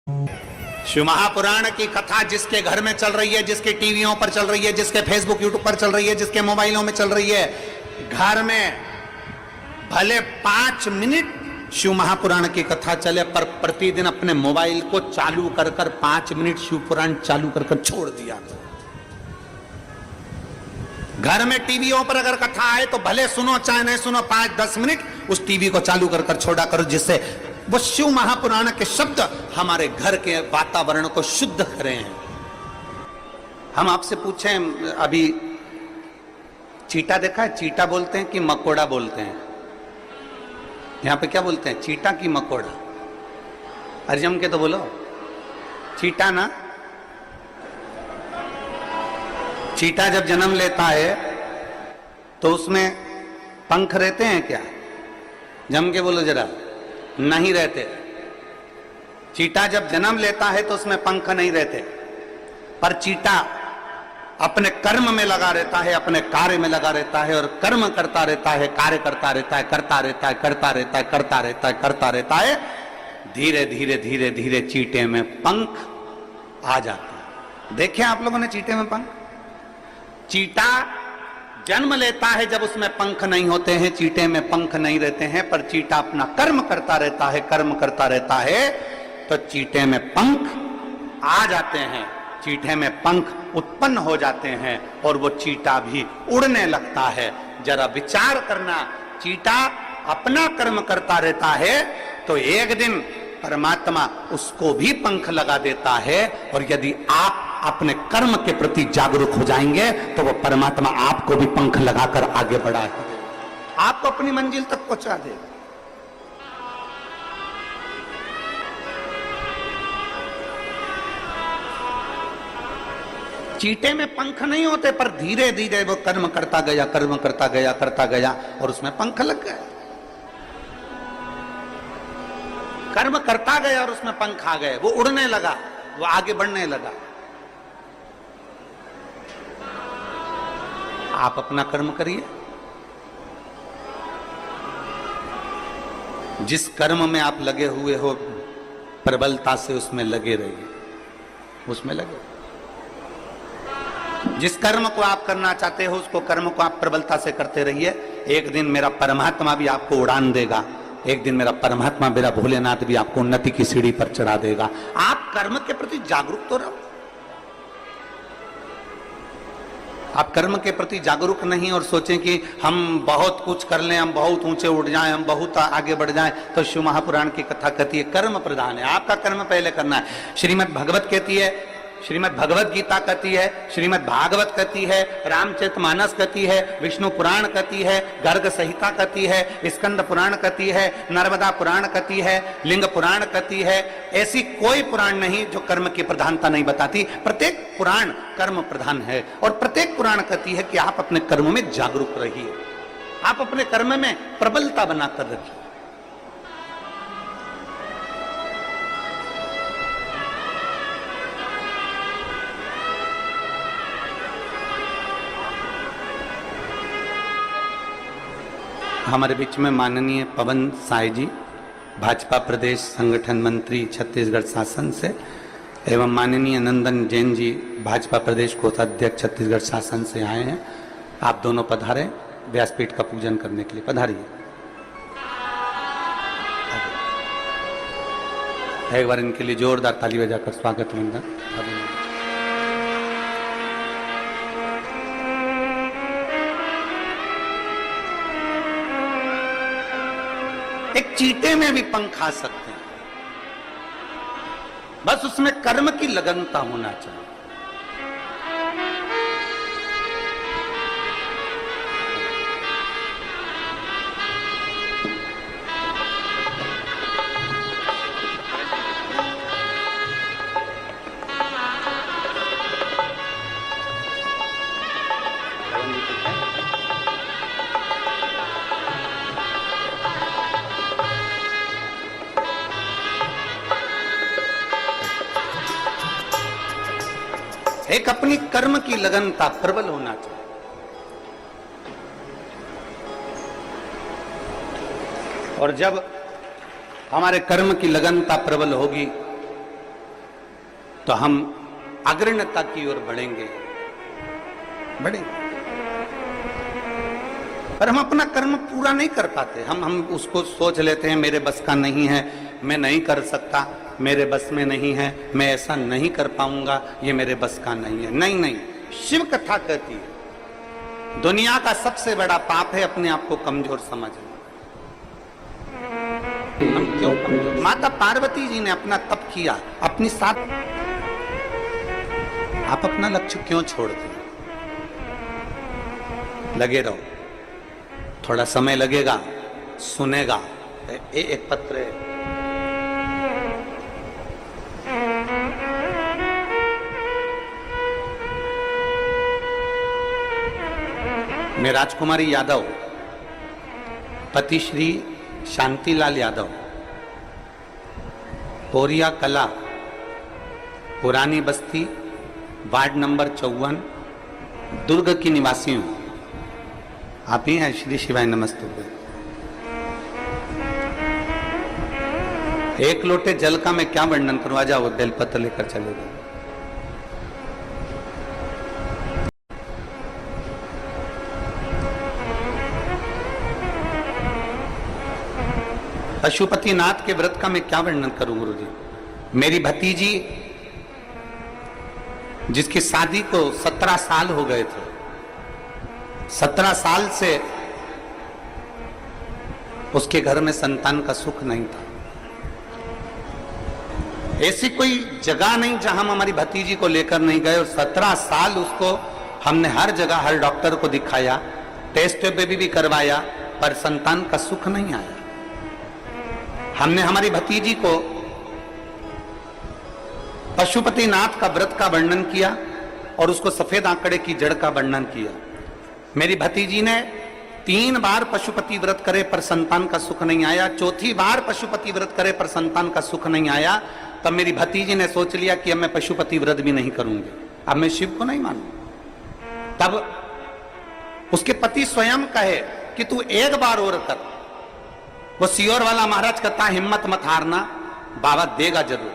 शिव महापुराण की कथा जिसके घर में चल रही है, जिसके टीवियों पर चल रही है, जिसके फेसबुक यूट्यूब पर चल रही है, जिसके मोबाइलों में चल रही है, घर में भले 5 मिनट शिव महापुराण की कथा चले, पर प्रतिदिन अपने मोबाइल को चालू कर 5 मिनट शिव पुराण चालू कर छोड़ दिया। घर में टीवियों पर अगर कथा आए तो भले सुनो चाहे नहीं सुनो, 5-10 मिनट उस टीवी को चालू कर छोड़ा करो, जिससे वो शिव महापुराण के शब्द हमारे घर के वातावरण को शुद्ध करें। हम आपसे पूछें, अभी चीटा देखा है? चीटा बोलते हैं कि मकोड़ा बोलते हैं? यहां पे क्या बोलते हैं, चीटा की मकोड़ा? अरे जम के तो बोलो, चीटा ना। चीटा जब जन्म लेता है तो उसमें पंख रहते हैं क्या? जम के बोलो जरा। नहीं रहते। चीटा जब जन्म लेता है तो उसमें पंख नहीं रहते, पर चीटा अपने कर्म में लगा रहता है, अपने कार्य में लगा रहता है और कर्म करता रहता है, कार्य करता रहता है, करता रहता है, करता रहता है, करता रहता है, करता रहता है। धीरे धीरे धीरे धीरे चीटे में पंख आ जाते हैं। देखे आप लोगों ने चीटे में पंख? चीटा जन्म लेता है जब उसमें पंख नहीं होते हैं, चीटे में पंख नहीं रहते हैं, पर चीटा अपना कर्म करता रहता है, कर्म करता रहता है, तो चीटे में पंख आ जाते हैं, चीटे में पंख उत्पन्न हो जाते हैं और वो चीटा भी उड़ने लगता है। जरा विचार करना, चीटा अपना कर्म करता रहता है तो एक दिन परमात्मा उसको भी पंख लगा देता है, और यदि आप अपने कर्म के प्रति जागरूक हो जाएंगे तो वो परमात्मा आपको भी पंख लगाकर आगे बढ़ा है, आपको अपनी मंजिल तक पहुंचा देगा। चीटे में पंख नहीं होते, पर धीरे धीरे वो कर्म करता गया, कर्म करता गया, करता गया और उसमें पंख लग गए। कर्म करता गया और उसमें पंख आ गए, वो उड़ने लगा, वो आगे बढ़ने लगा। आप अपना कर्म करिए, जिस कर्म में आप लगे हुए हो प्रबलता से उसमें लगे रहिए, उसमें लगे। जिस कर्म को आप करना चाहते हो उसको कर्म को आप प्रबलता से करते रहिए। एक दिन मेरा परमात्मा भी आपको उड़ान देगा, एक दिन मेरा परमात्मा, मेरा भोलेनाथ भी आपको उन्नति की सीढ़ी पर चढ़ा देगा। आप कर्म के प्रति जागरूक तो रहो। आप कर्म के प्रति जागरूक नहीं और सोचें कि हम बहुत कुछ कर लें, हम बहुत ऊंचे उठ जाएं, हम बहुत आगे बढ़ जाएं, तो शिव महापुराण की कथा कहती है कर्म प्रधान है, आपका कर्म पहले करना है। श्रीमद् भगवत कहती है, श्रीमद् भगवत गीता कहती है, श्रीमद् भागवत कहती है, रामचरितमानस कहती है, विष्णु पुराण कहती है, गर्ग संहिता कहती है, स्कंद पुराण कहती है, नर्मदा पुराण कहती है, लिंग पुराण कहती है। ऐसी कोई पुराण नहीं जो कर्म की प्रधानता नहीं बताती। प्रत्येक पुराण कर्म प्रधान है और प्रत्येक पुराण कहती है कि आप अपने कर्म में जागरूक रहिए, आप अपने कर्म में प्रबलता बनाकर रखिए। हमारे बीच में माननीय पवन साय जी, भाजपा प्रदेश संगठन मंत्री छत्तीसगढ़ शासन से, एवं माननीय नंदन जैन जी, भाजपा प्रदेश कोषाध्यक्ष छत्तीसगढ़ शासन से आए हैं। आप दोनों पधारें, व्यासपीठ का पूजन करने के लिए पधारिए। एक बार इनके लिए जोरदार ताली बजाकर स्वागत वंदन। एक चीटे में भी पंख आ सकते हैं, बस उसमें कर्म की लगनता होना चाहिए। एक अपनी कर्म की लगनता प्रबल होना चाहिए। और जब हमारे कर्म की लगनता प्रबल होगी तो हम अग्रणता की ओर बढ़ेंगे। पर हम अपना कर्म पूरा नहीं कर पाते। हम उसको सोच लेते हैं मेरे बस का नहीं है, मैं नहीं कर सकता, मेरे बस में नहीं है, मैं ऐसा नहीं कर पाऊंगा, ये मेरे बस का नहीं है। नहीं नहीं, शिव कथा कहती है दुनिया का सबसे बड़ा पाप है अपने आप को कमजोर समझना। हम क्यों कमजोर? माता पार्वती जी ने अपना तप किया अपनी साथ। आप अपना लक्ष्य क्यों छोड़ते? लगे रहो, थोड़ा समय लगेगा, सुनेगा। एक पत्र है, मैं राजकुमारी यादव, पति श्री शांतिलाल यादव, पोरिया कला, पुरानी बस्ती, वार्ड नंबर 54, दुर्ग की निवासी हूं। आप ही हैं? श्री शिवाय नमस्ते। एक लोटे जल का मैं क्या वर्णन करूं? आ जाओ, बेलपत्र लेकर चले गए। पशुपतिनाथ के व्रत का मैं क्या वर्णन करूं गुरुजी? मेरी भतीजी जिसकी शादी को 17 साल हो गए थे, 17 साल से उसके घर में संतान का सुख नहीं था। ऐसी कोई जगह नहीं जहां हम हमारी भतीजी को लेकर नहीं गए, और 17 साल उसको हमने हर जगह हर डॉक्टर को दिखाया, टेस्ट बेबी भी करवाया, पर संतान का सुख नहीं आया। हमने हमारी भतीजी को पशुपतिनाथ का व्रत का वर्णन किया और उसको सफेद आंकड़े की जड़ का वर्णन किया। मेरी भतीजी ने 3 बार पशुपति व्रत करे पर संतान का सुख नहीं आया। चौथी बार पशुपति व्रत करे पर संतान का सुख नहीं आया। तब मेरी भतीजी ने सोच लिया कि अब मैं पशुपति व्रत भी नहीं करूंगी, अब मैं शिव को नहीं मानूंगी। तब उसके पति स्वयं कहे कि तू एक बार और कर। वो सियोर वाला महाराज कहता, हिम्मत मत हारना, बाबा देगा जरूर।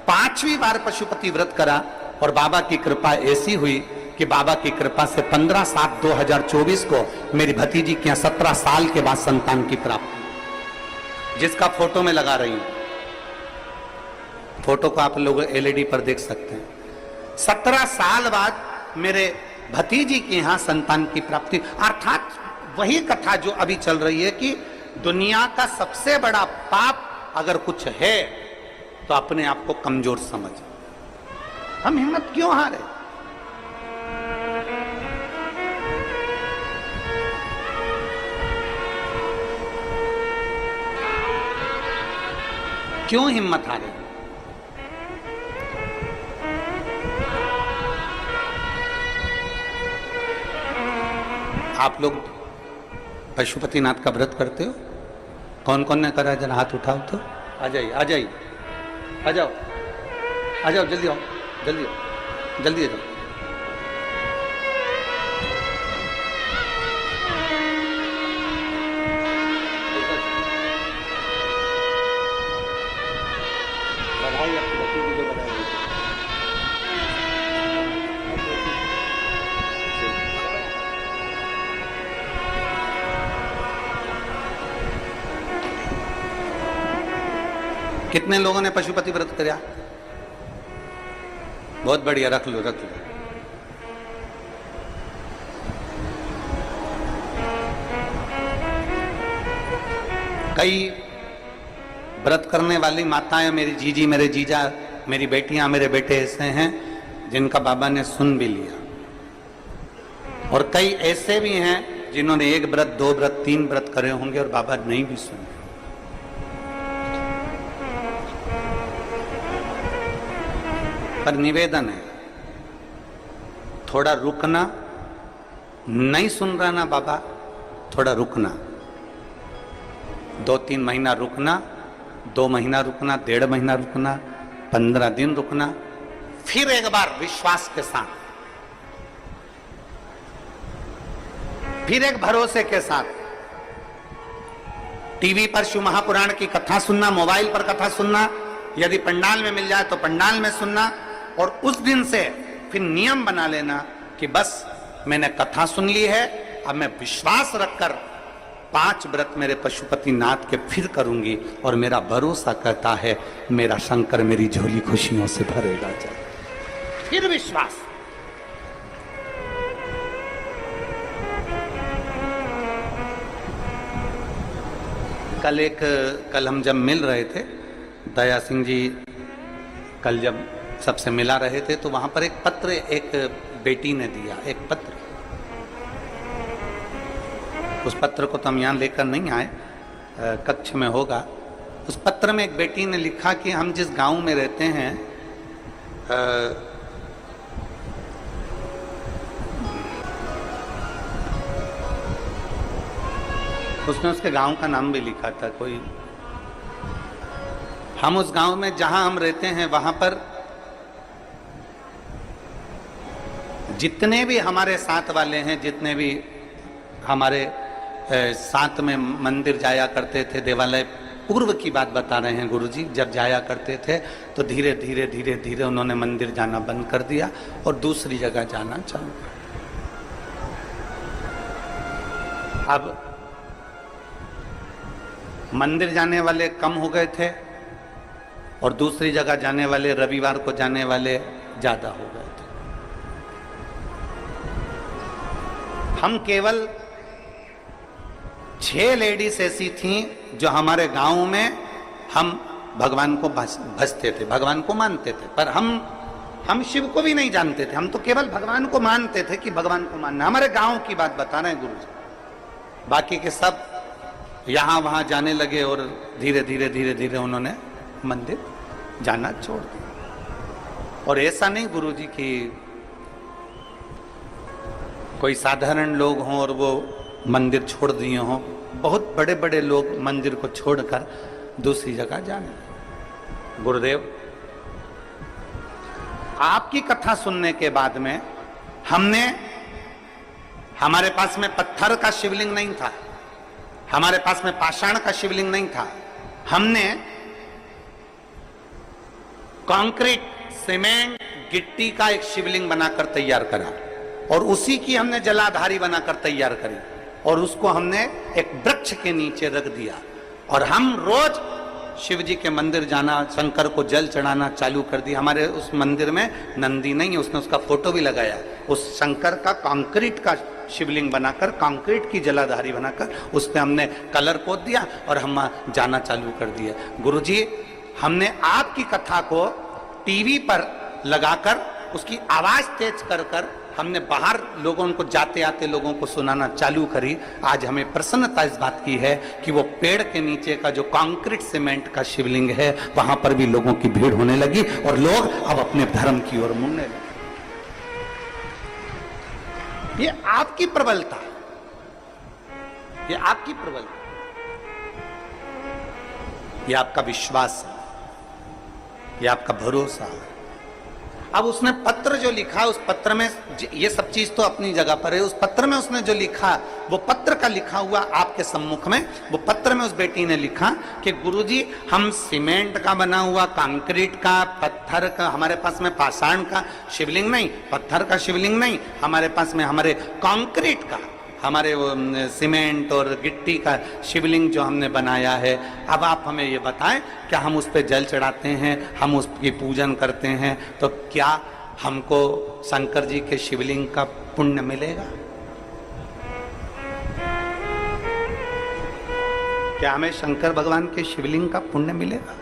5वीं बार पशुपति व्रत करा और बाबा की कृपा ऐसी हुई कि बाबा की कृपा से 15/7/2024 को मेरी भतीजी के यहाँ 17 साल के बाद संतान की प्राप्ति, जिसका फोटो में लगा रही हूं। फोटो को आप लोग LED पर देख सकते हैं। 17 साल बाद मेरे भतीजी के यहाँ संतान की प्राप्ति। अर्थात वही कथा जो अभी चल रही है कि दुनिया का सबसे बड़ा पाप अगर कुछ है तो अपने आप को कमजोर समझ। हम हिम्मत क्यों हारे? क्यों हिम्मत हारे? आप लोग पशुपतिनाथ का व्रत करते हो? कौन कौन ने करा? जरा हाथ उठाओ तो। आ जाइए, आ जाइए, आ जाओ, आ जाओ, जल्दी आओ, जल्दी आओ, जल्दी आ जाओ। बधाई आपकी भतीजी को, बधाई। कितने लोगों ने पशुपति व्रत किया? बहुत बढ़िया, रख लो, रख लो। कई व्रत करने वाली माताएं, मेरी जीजी, मेरे जीजा, मेरी बेटियां, मेरे बेटे ऐसे हैं जिनका बाबा ने सुन भी लिया, और कई ऐसे भी हैं जिन्होंने 1 व्रत, 2 व्रत, 3 व्रत करे होंगे और बाबा नहीं भी सुने। पर निवेदन है, थोड़ा रुकना। नहीं सुन रहा ना बाबा, थोड़ा रुकना। 2-3 महीना रुकना, 2 महीना रुकना, 1.5 महीना रुकना, 15 दिन रुकना, फिर एक बार विश्वास के साथ, फिर एक भरोसे के साथ टीवी पर शिव महापुराण की कथा सुनना, मोबाइल पर कथा सुनना, यदि पंडाल में मिल जाए तो पंडाल में सुनना, और उस दिन से फिर नियम बना लेना कि बस मैंने कथा सुन ली है, अब मैं विश्वास रखकर 5 व्रत मेरे पशुपतिनाथ के फिर करूंगी, और मेरा भरोसा कहता है मेरा शंकर मेरी झोली खुशियों से भरेगा। फिर विश्वास। कल हम जब मिल रहे थे, दया सिंह जी कल जब सबसे मिला रहे थे, तो वहां पर एक पत्र एक बेटी ने दिया, एक पत्र। उस पत्र को तो हम यहाँ लेकर नहीं आए, कक्ष में होगा। उस पत्र में एक बेटी ने लिखा कि हम जिस गांव में रहते हैं, उसने उसके गांव का नाम भी लिखा था कोई। हम उस गांव में जहां हम रहते हैं वहां पर जितने भी हमारे साथ वाले हैं, जितने भी हमारे साथ में मंदिर जाया करते थे, देवालय, पूर्व की बात बता रहे हैं गुरुजी, जब जाया करते थे तो धीरे धीरे धीरे धीरे उन्होंने मंदिर जाना बंद कर दिया और दूसरी जगह जाना चालू कर। अब मंदिर जाने वाले कम हो गए थे और दूसरी जगह जाने वाले, रविवार को जाने वाले ज्यादा हो गए थे। हम केवल 6 लेडीज ऐसी थीं जो हमारे गांव में हम भगवान को भजते थे, भगवान को मानते थे, पर हम शिव को भी नहीं जानते थे। हम तो केवल भगवान को मानते थे कि भगवान को मानना। हमारे गांव की बात बता रहे हैं गुरु जी। बाकी के सब यहां वहां जाने लगे और धीरे धीरे धीरे धीरे उन्होंने मंदिर जाना छोड़ दिया। और ऐसा नहीं गुरुजी कि कोई साधारण लोग हों और वो मंदिर छोड़ दिए हों, बहुत बड़े बड़े लोग मंदिर को छोड़कर दूसरी जगह जाने लगे। गुरुदेव, आपकी कथा सुनने के बाद में हमारे पास में पत्थर का शिवलिंग नहीं था, हमारे पास में पाषाण का शिवलिंग नहीं था। हमने कंक्रीट, सीमेंट, गिट्टी का एक शिवलिंग बनाकर तैयार करा और उसी की हमने जलाधारी बनाकर तैयार करी और उसको हमने एक वृक्ष के नीचे रख दिया। और हम रोज शिव जी के मंदिर जाना, शंकर को जल चढ़ाना चालू कर दिया। हमारे उस मंदिर में नंदी नहीं है, उसने उसका फोटो भी लगाया। उस शंकर का कंक्रीट का शिवलिंग बनाकर, कंक्रीट की जलाधारी बनाकर उस पर हमने कलर पोत दिया और हम जाना चालू कर दिया। गुरुजी, हमने आपकी कथा को टीवी पर लगाकर उसकी आवाज तेज कर हमने बाहर लोगों को, जाते आते लोगों को सुनाना चालू करी। आज हमें प्रसन्नता इस बात की है कि वो पेड़ के नीचे का जो कंक्रीट सीमेंट का शिवलिंग है वहां पर भी लोगों की भीड़ होने लगी और लोग अब अपने धर्म की ओर मुड़ने लगे। ये आपकी प्रबलता, ये आपकी प्रबलता, ये आपका विश्वास है, ये आपका भरोसा है। अब उसने पत्र जो लिखा, उस पत्र में ये सब चीज तो अपनी जगह पर है। उस पत्र में उसने जो लिखा, वो पत्र का लिखा हुआ आपके सम्मुख में, वो पत्र में उस बेटी ने लिखा कि गुरुजी, हम सीमेंट का बना हुआ, कंक्रीट का, पत्थर का, हमारे पास में पाषाण का शिवलिंग नहीं, पत्थर का शिवलिंग नहीं, हमारे पास में हमारे कंक्रीट का, हमारे वो सीमेंट और गिट्टी का शिवलिंग जो हमने बनाया है। अब आप हमें ये बताएं, क्या हम उस पर जल चढ़ाते हैं, हम उसकी पूजन करते हैं, तो क्या हमको शंकर जी के शिवलिंग का पुण्य मिलेगा? क्या हमें शंकर भगवान के शिवलिंग का पुण्य मिलेगा?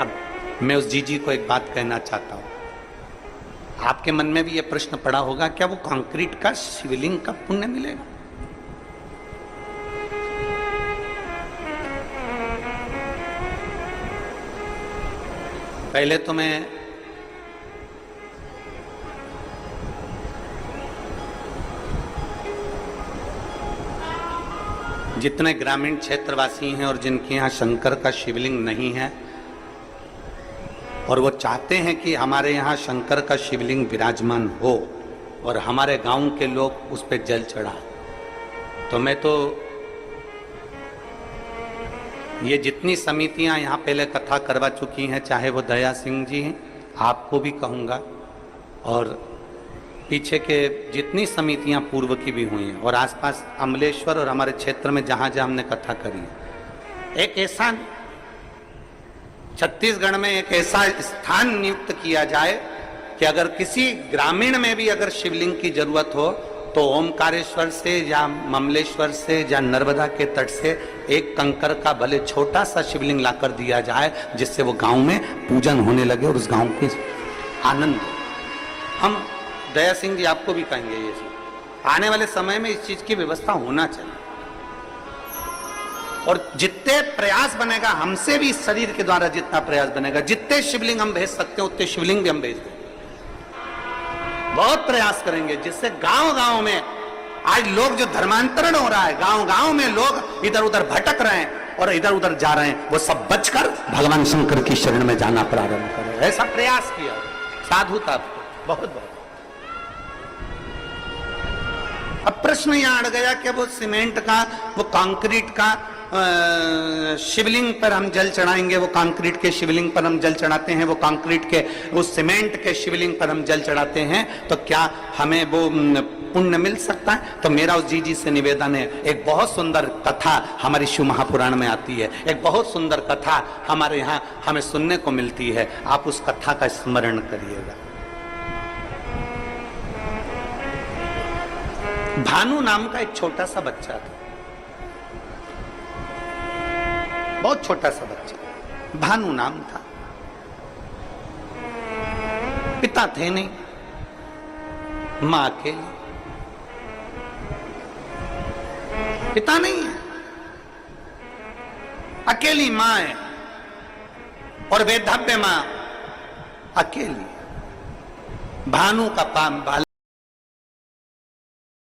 अब मैं उस जीजी को एक बात कहना चाहता हूं। आपके मन में भी यह प्रश्न पड़ा होगा, क्या वो कंक्रीट का शिवलिंग का पुण्य मिलेगा? पहले तो मैं जितने ग्रामीण क्षेत्रवासी हैं और जिनके यहाँ शंकर का शिवलिंग नहीं है और वो चाहते हैं कि हमारे यहाँ शंकर का शिवलिंग विराजमान हो और हमारे गांव के लोग उस पर जल चढ़ा, तो मैं तो ये जितनी समितियां यहाँ पहले कथा करवा चुकी हैं, चाहे वो दया सिंह जी हैं, आपको भी कहूँगा, और पीछे के जितनी समितियां पूर्व की भी हुई हैं, और आसपास अमलेश्वर और हमारे क्षेत्र में जहाँ जहाँ हमने कथा करी है, एक ऐसा छत्तीसगढ़ में एक ऐसा स्थान नियुक्त किया जाए कि अगर किसी ग्रामीण में भी अगर शिवलिंग की जरूरत हो तो ओमकारेश्वर से या ममलेश्वर से या नर्मदा के तट से एक कंकर का भले छोटा सा शिवलिंग लाकर दिया जाए, जिससे वो गांव में पूजन होने लगे और उस गांव के आनंद। हम दया सिंह जी आपको भी कहेंगे, ये आने वाले समय में इस चीज की व्यवस्था होना चाहिए, और जितने प्रयास बनेगा हमसे भी शरीर के द्वारा जितना प्रयास बनेगा, जितने शिवलिंग हम भेज सकते हैं उतने शिवलिंग भी हम भेज देंगे। बहुत प्रयास करेंगे जिससे गांव गांव में आज लोग जो धर्मांतरण हो रहा है, गांव गांव में लोग इधर उधर भटक रहे हैं और इधर उधर जा रहे हैं, वो सब बचकर भगवान शंकर की शरण में जाना प्रारंभ करें। ऐसा प्रयास किया, साधुता, बहुत बहुत। अब प्रश्न यहां अड़ गया कि वो सीमेंट का, वो कंक्रीट का शिवलिंग पर हम जल चढ़ाएंगे, वो कंक्रीट के शिवलिंग पर हम जल चढ़ाते हैं, वो कंक्रीट के, उस सीमेंट के शिवलिंग पर हम जल चढ़ाते हैं, तो क्या हमें वो पुण्य मिल सकता है? तो मेरा उस जी से निवेदन है, एक बहुत सुंदर कथा हमारी शिव महापुराण में आती है, एक बहुत सुंदर कथा हमारे यहाँ हमें सुनने को मिलती है, आप उस कथा का स्मरण करिएगा। भानु नाम का एक छोटा सा बच्चा था, बहुत छोटा सा बच्चा, भानु नाम था, पिता थे नहीं, मां अकेली, पिता नहीं है, अकेली मां है, और वेधव्य मां अकेली। भानु का बाल